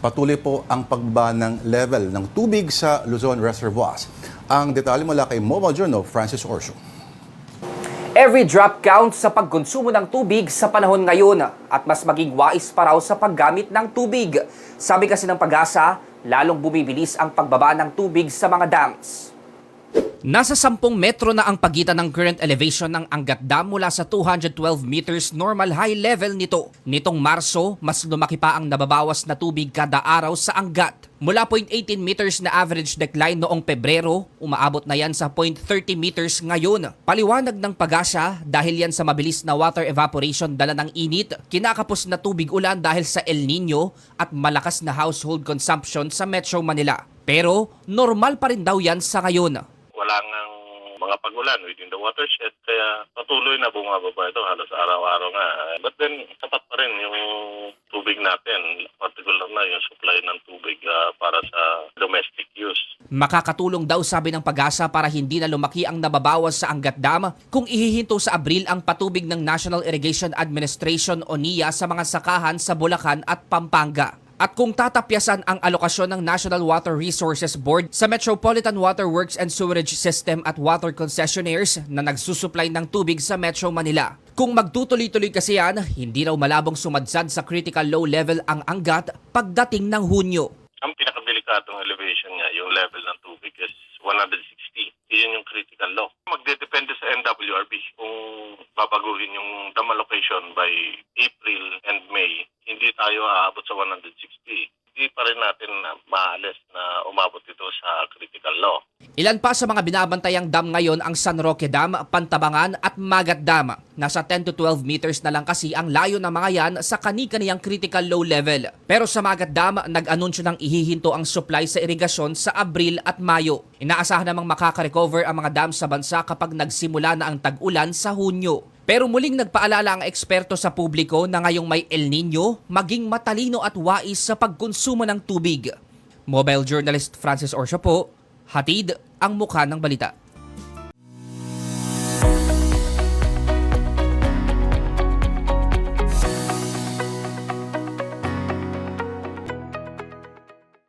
Patuloy po ang pagbaba ng level ng tubig sa Luzon reservoirs. Ang detalye mula kay Mobile Journal, Francis Orso. Every drop counts sa pagkonsumo ng tubig sa panahon ngayon at mas maging wais pa raw sa paggamit ng tubig. Sabi kasi ng Pag-asa, lalong bumibilis ang pagbaba ng tubig sa mga dams. Nasa 10 metro na ang pagitan ng current elevation ng Angat Dam mula sa 212 meters normal high level nito. Nitong Marso, mas lumaki pa ang nababawas na tubig kada araw sa Angat. Mula 0.18 meters na average decline noong Pebrero, umaabot na yan sa 0.30 meters ngayon. Paliwanag ng Pag-asa, dahil yan sa mabilis na water evaporation dala ng init, kinakapos na tubig ulan dahil sa El Nino at malakas na household consumption sa Metro Manila. Pero normal pa rin daw yan sa ngayon. Wala ngang mga pag-ulan within the watershed, kaya patuloy na bumababa ito halos araw-araw nga. But then, sapat pa rin yung tubig natin, particular na yung supply ng tubig para sa domestic use. Makakatulong daw, sabi ng Pag-asa, para hindi na lumaki ang nababawas sa Angat Dam kung ihihinto sa Abril ang patubig ng National Irrigation Administration o NIA sa mga sakahan sa Bulacan at Pampanga. At kung tatapyasan ang alokasyon ng National Water Resources Board sa Metropolitan Water Works and Sewerage System at water concessionaires na nagsusupply ng tubig sa Metro Manila. Kung magtutuloy-tuloy kasi yan, hindi raw malabong sumadsad sa critical low level ang Angat pagdating ng Hunyo. Ang pinakadelikatong elevation nga, yung level ng tubig is 160. Iyon yung critical low. Magdedepende sa NWRB kung babaguhin yung dam allocation by April and May. Hindi tayo aabot sa 160. Hindi pa rin natin maalis na umabot ito sa critical low. Ilan pa sa mga binabantayang dam ngayon ang San Roque Dam, Pantabangan at Magat Dam. Nasa 10 to 12 meters na lang kasi ang layo ng mga yan sa kani-kaniyang critical low level. Pero sa Magat Dam, nag-anunsyo ng ihihinto ang supply sa irigasyon sa Abril at Mayo. Inaasahan namang makaka-recover ang mga dam sa bansa kapag nagsimula na ang tag-ulan sa Hunyo. Pero muling nagpaalala ang eksperto sa publiko na ngayong may El Nino, maging matalino at wais sa pagkonsumo ng tubig. Mobile journalist Francis Orso po, hatid ang mukha ng balita.